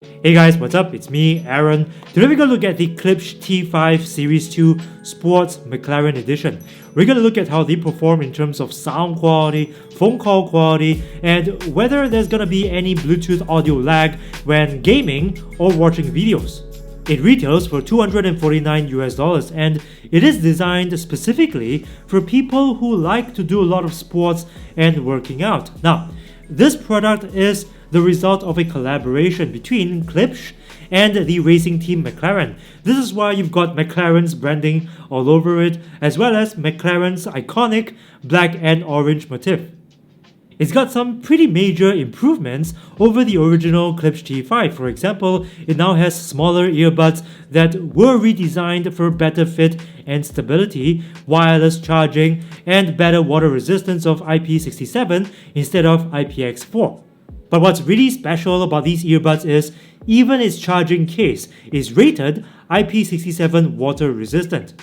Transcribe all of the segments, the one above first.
Hey guys, what's up? It's me, Aaron. Today we're going to look at the Klipsch T5 Series 2 Sports McLaren Edition. We're going to look at how they perform in terms of sound quality, phone call quality, and whether there's going to be any Bluetooth audio lag when gaming or watching videos. It retails for $249 and it is designed specifically for people who like to do a lot of sports and working out. Now, this product is the result of a collaboration between Klipsch and the racing team McLaren. This is why you've got McLaren's branding all over it, as well as McLaren's iconic black and orange motif. It's got some pretty major improvements over the original Klipsch T5. For example, it now has smaller earbuds that were redesigned for better fit and stability, wireless charging, and better water resistance of IP67 instead of IPX4. But what's really special about these earbuds is even its charging case is rated IP67 water resistant.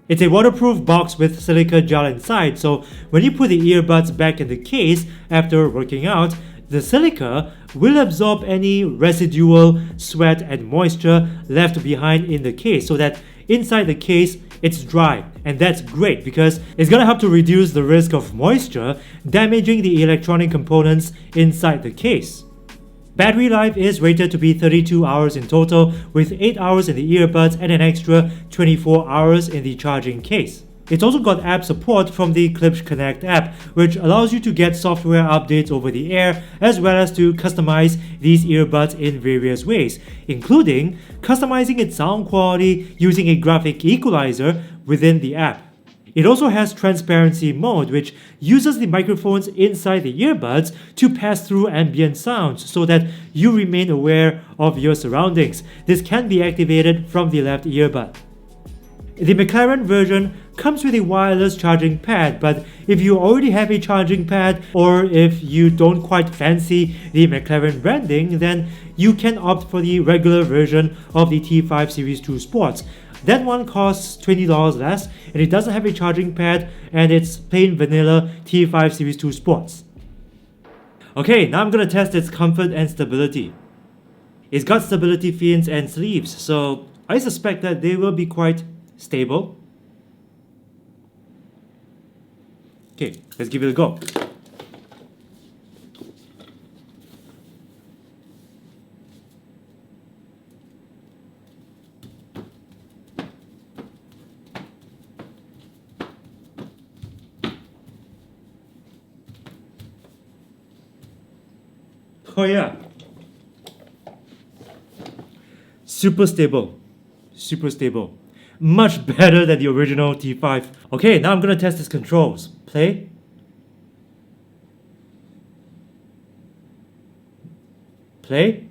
It's a waterproof box with silica gel inside, so when you put the earbuds back in the case after working out, the silica will absorb any residual sweat and moisture left behind in the case so that inside the case it's dry. And that's great because it's gonna help to reduce the risk of moisture damaging the electronic components inside the case. Battery life is rated to be 32 hours in total, with 8 hours in the earbuds and an extra 24 hours in the charging case. It's also got app support from the Klipsch Connect app, which allows you to get software updates over the air as well as to customize these earbuds in various ways, including customizing its sound quality using a graphic equalizer within the app. It also has transparency mode, which uses the microphones inside the earbuds to pass through ambient sounds so that you remain aware of your surroundings. This can be activated from the left earbud. The McLaren version comes with a wireless charging pad, but if you already have a charging pad or if you don't quite fancy the McLaren branding, then you can opt for the regular version of the T5 Series 2 Sports. That one costs $20 less and it doesn't have a charging pad and it's plain vanilla T5 Series 2 Sports. Okay, now I'm gonna test its comfort and stability. It's got stability fins and sleeves, so I suspect that they will be quite stable. Okay, let's give it a go. Oh yeah. Super stable. Super stable. Much better than the original T5. Okay, now I'm gonna test its controls. Play. Play.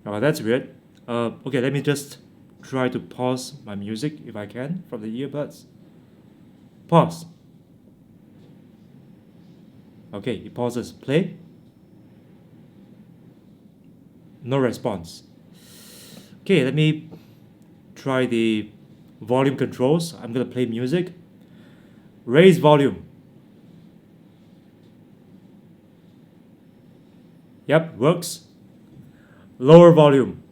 Oh, that's weird. Okay, let me just try to pause my music if I can from the earbuds. Pause. Okay, it pauses. Play. No response. Okay, let me try the volume controls. I'm gonna play music. Raise volume. Yep, works. Lower volume.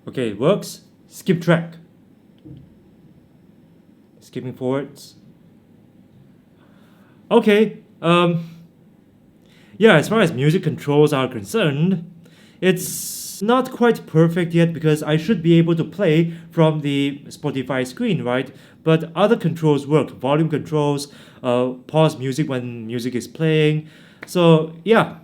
Okay, it works. Skip track. Skipping forwards. Okay, yeah, as far as music controls are concerned, it's not quite perfect yet because I should be able to play from the Spotify screen, right? But other controls work. Volume controls, pause music when music is playing. So, yeah.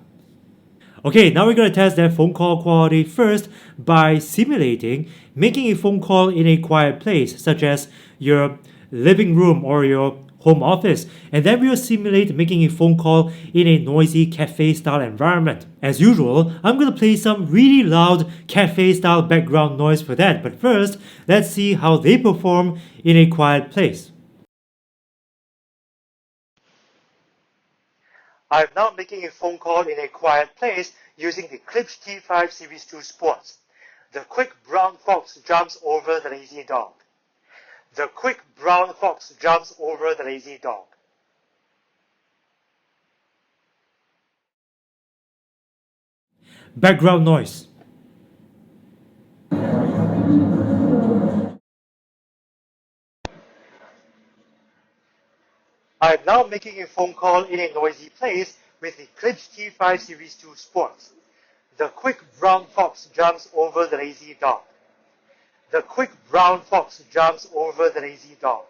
Okay, now we're going to test that phone call quality first by simulating making a phone call in a quiet place, such as your living room or your home office, and then we'll simulate making a phone call in a noisy cafe-style environment. As usual, I'm going to play some really loud cafe-style background noise for that, but first, let's see how they perform in a quiet place. I'm now making a phone call in a quiet place using the Klipsch T5 Series 2 Sports. The quick brown fox jumps over the lazy dog. The quick brown fox jumps over the lazy dog. background noise. I am now making a phone call in a noisy place with the Klipsch T5 Series 2 Sports. The quick brown fox jumps over the lazy dog. The quick brown fox jumps over the lazy dog.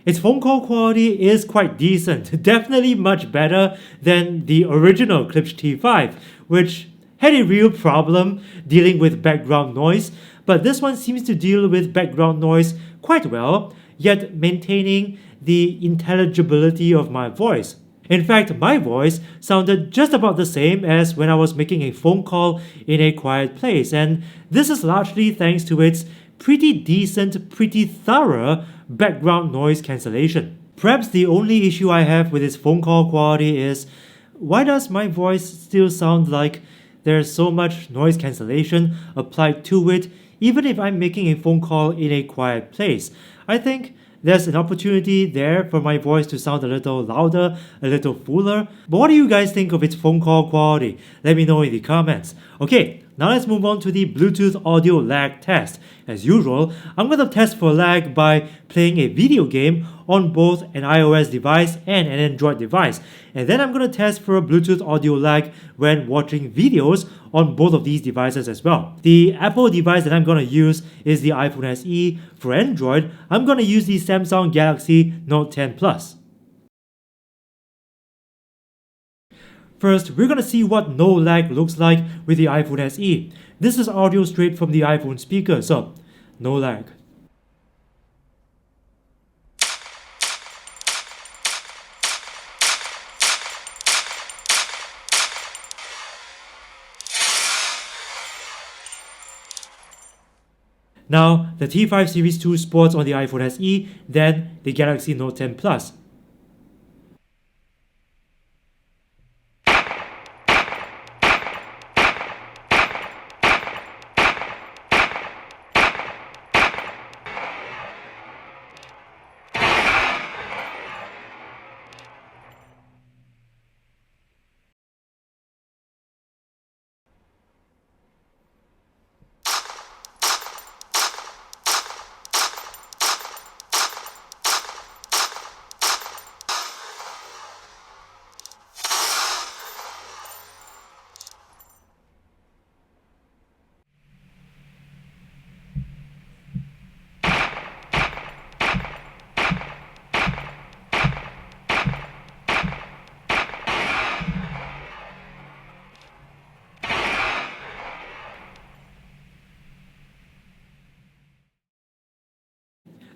Its phone call quality is quite decent, definitely much better than the original Klipsch T5, which had a real problem dealing with background noise, but this one seems to deal with background noise quite well, yet maintaining the intelligibility of my voice. In fact, my voice sounded just about the same as when I was making a phone call in a quiet place, and this is largely thanks to its pretty decent, pretty thorough background noise cancellation. Perhaps the only issue I have with its phone call quality is, why does my voice still sound like there's so much noise cancellation applied to it even if I'm making a phone call in a quiet place? I think there's an opportunity there for my voice to sound a little louder, a little fuller. But what do you guys think of its phone call quality? Let me know in the comments. Okay, now let's move on to the Bluetooth audio lag test. As usual, I'm going to test for lag by playing a video game on both an iOS device and an Android device. And then I'm going to test for a Bluetooth audio lag when watching videos on both of these devices as well. The Apple device that I'm going to use is the iPhone SE. For Android, I'm going to use the Samsung Galaxy Note 10 Plus. First, we're going to see what no lag looks like with the iPhone SE. This is audio straight from the iPhone speaker, so no lag. Now, the T5 Series 2 Sports on the iPhone SE, then the Galaxy Note 10 Plus.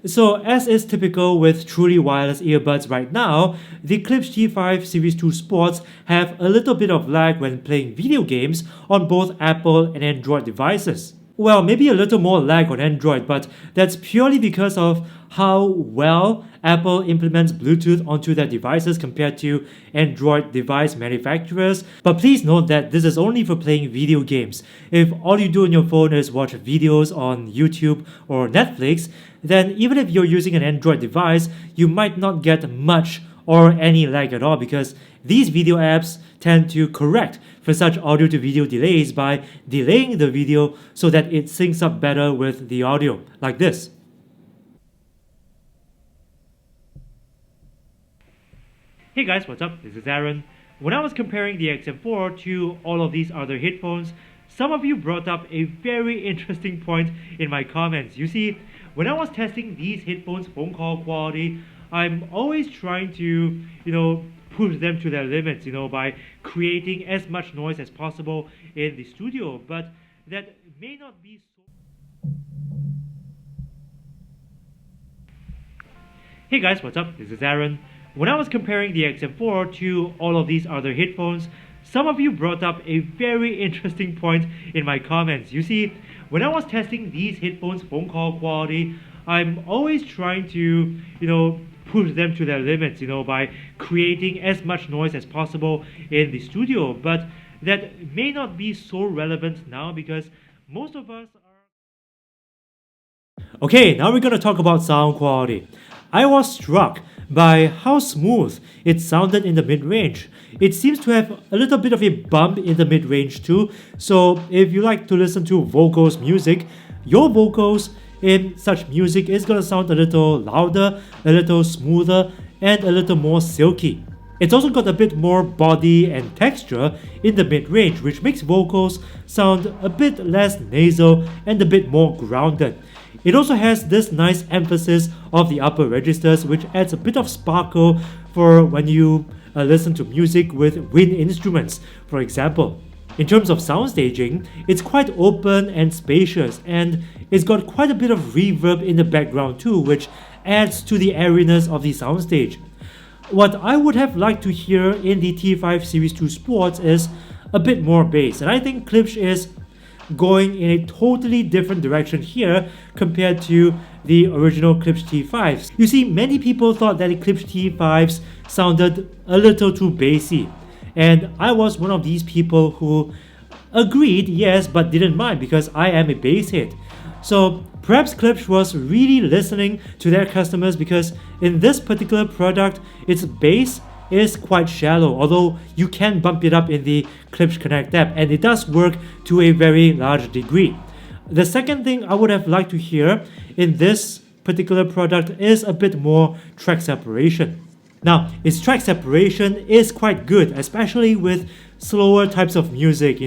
So, as is typical with truly wireless earbuds right now, the Klipsch T5 Series 2 Sports have a little bit of lag when playing video games on both Apple and Android devices. Well, maybe a little more lag on Android, but that's purely because of how well Apple implements Bluetooth onto their devices compared to Android device manufacturers. But please note that this is only for playing video games. If all you do on your phone is watch videos on YouTube or Netflix, then even if you're using an Android device, you might not get much or any lag at all because these video apps tend to correct for such audio to video delays by delaying the video so that it syncs up better with the audio, like this. Hey guys, what's up? This is Aaron. When I was comparing the XM4 to all of these other headphones, some of you brought up a very interesting point in my comments. You see, when I was testing these headphones' phone call quality, I'm always trying to, push them to their limits, by creating as much noise as possible in the studio, but that may not be so... Hey guys, what's up? This is Aaron. When I was comparing the XM4 to all of these other headphones, some of you brought up a very interesting point in my comments. You see, when I was testing these headphones' phone call quality, I'm always trying to, push them to their limits, by creating as much noise as possible in the studio, but that may not be so relevant now because most of us are... Okay, now we're going to talk about sound quality. I was struck by how smooth it sounded in the mid-range. It seems to have a little bit of a bump in the mid-range too, so if you like to listen to vocals music, your vocals in such music is gonna sound a little louder, a little smoother, and a little more silky. It's also got a bit more body and texture in the mid-range, which makes vocals sound a bit less nasal and a bit more grounded. It also has this nice emphasis of the upper registers, which adds a bit of sparkle for when you listen to music with wind instruments, for example. In terms of sound staging, it's quite open and spacious, and it's got quite a bit of reverb in the background too, which adds to the airiness of the soundstage. What I would have liked to hear in the T5 Series 2 Sports is a bit more bass, and I think Klipsch is going in a totally different direction here compared to the original Klipsch T5s. You see, many people thought that the Klipsch T5s sounded a little too bassy, and I was one of these people who agreed, yes, but didn't mind because I am a bass head. So perhaps Klipsch was really listening to their customers, because in this particular product, its bass is quite shallow, although you can bump it up in the Klipsch Connect app, and it does work to a very large degree. The second thing I would have liked to hear in this particular product is a bit more track separation. Now, its track separation is quite good, especially with slower types of music,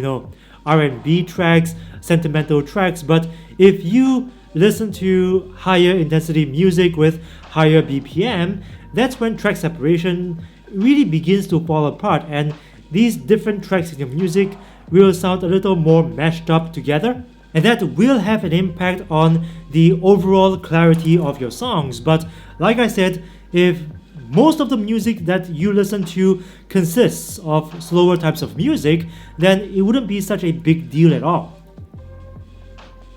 R&B tracks, sentimental tracks, but if you listen to higher intensity music with higher BPM, that's when track separation really begins to fall apart, and these different tracks in your music will sound a little more mashed up together, and that will have an impact on the overall clarity of your songs. But like I said, if most of the music that you listen to consists of slower types of music, then it wouldn't be such a big deal at all.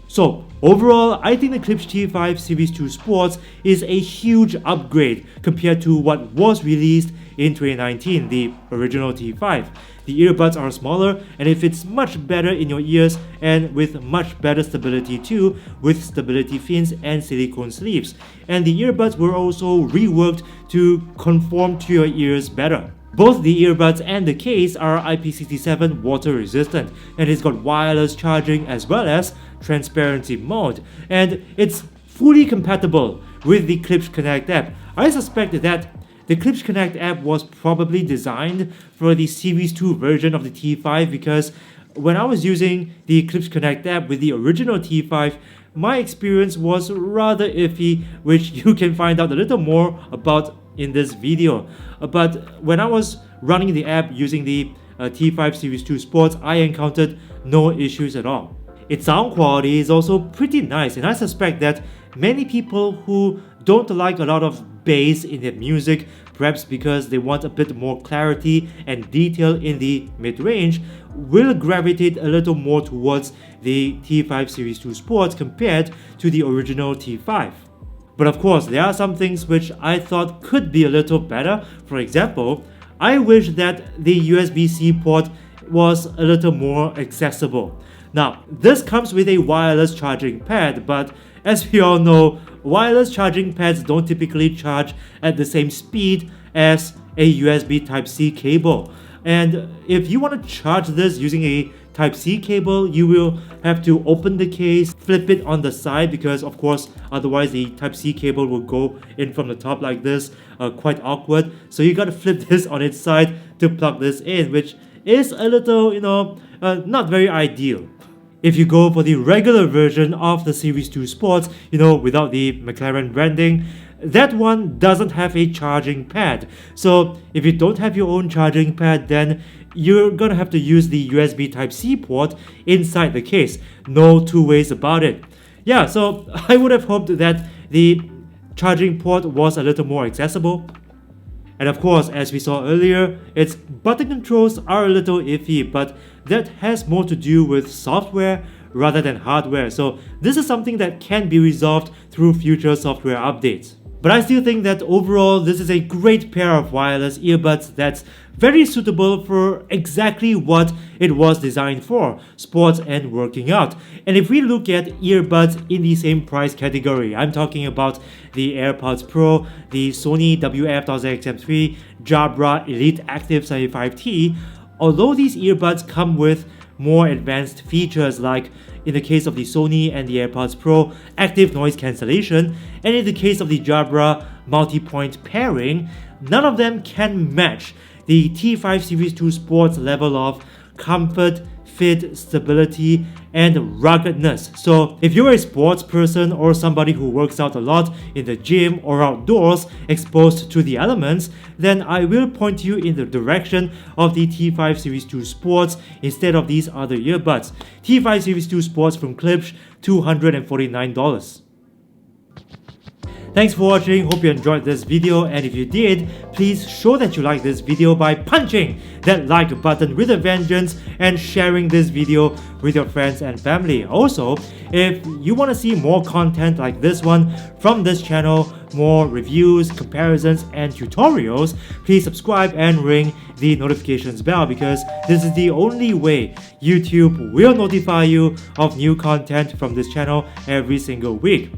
So overall, I think the Klipsch T5 Series 2 Sports is a huge upgrade compared to what was released in 2019, the original T5. The earbuds are smaller and it fits much better in your ears, and with much better stability too, with stability fins and silicone sleeves. And the earbuds were also reworked to conform to your ears better. Both the earbuds and the case are IP67 water resistant, and it's got wireless charging as well as transparency mode, and it's fully compatible with the Klipsch Connect app. I suspect that the Klipsch Connect app was probably designed for the Series 2 version of the T5, because when I was using the Klipsch Connect app with the original T5, my experience was rather iffy, which you can find out a little more about in this video. But when I was running the app using the T5 Series 2 Sports, I encountered no issues at all. Its sound quality is also pretty nice, and I suspect that many people who don't like a lot of bass in their music, perhaps because they want a bit more clarity and detail in the mid-range, will gravitate a little more towards the T5 Series 2 Sports compared to the original T5. But of course, there are some things which I thought could be a little better. For example, I wish that the USB-C port was a little more accessible. Now, this comes with a wireless charging pad, but as we all know, wireless charging pads don't typically charge at the same speed as a USB Type-C cable. And if you want to charge this using a Type-C cable, you will have to open the case, flip it on the side, because of course otherwise the Type-C cable will go in from the top like this, quite awkward. So you gotta flip this on its side to plug this in, which is a little, not very ideal. If you go for the regular version of the Series 2 Sports, without the McLaren branding, that one doesn't have a charging pad. So if you don't have your own charging pad, then you're gonna have to use the USB Type-C port inside the case. No two ways about it. Yeah, so I would have hoped that the charging port was a little more accessible. And of course, as we saw earlier, its button controls are a little iffy, but that has more to do with software rather than hardware. So this is something that can be resolved through future software updates. But I still think that overall this is a great pair of wireless earbuds that's very suitable for exactly what it was designed for, sports and working out. And if we look at earbuds in the same price category, I'm talking about the AirPods Pro, the Sony WF-1000XM3, Jabra Elite Active 75T, although these earbuds come with more advanced features like in the case of the Sony and the AirPods Pro, active noise cancellation, and in the case of the Jabra multi-point pairing, none of them can match the T5 Series 2 Sports level of comfort, fit, stability, and ruggedness. So if you're a sports person or somebody who works out a lot in the gym or outdoors exposed to the elements, then I will point you in the direction of the T5 Series 2 Sports instead of these other earbuds. T5 Series 2 Sports from Klipsch, $249. Thanks for watching, hope you enjoyed this video, and if you did, please show that you like this video by punching that like button with a vengeance and sharing this video with your friends and family. Also, if you want to see more content like this one from this channel, more reviews, comparisons, and tutorials, please subscribe and ring the notifications bell because this is the only way YouTube will notify you of new content from this channel every single week.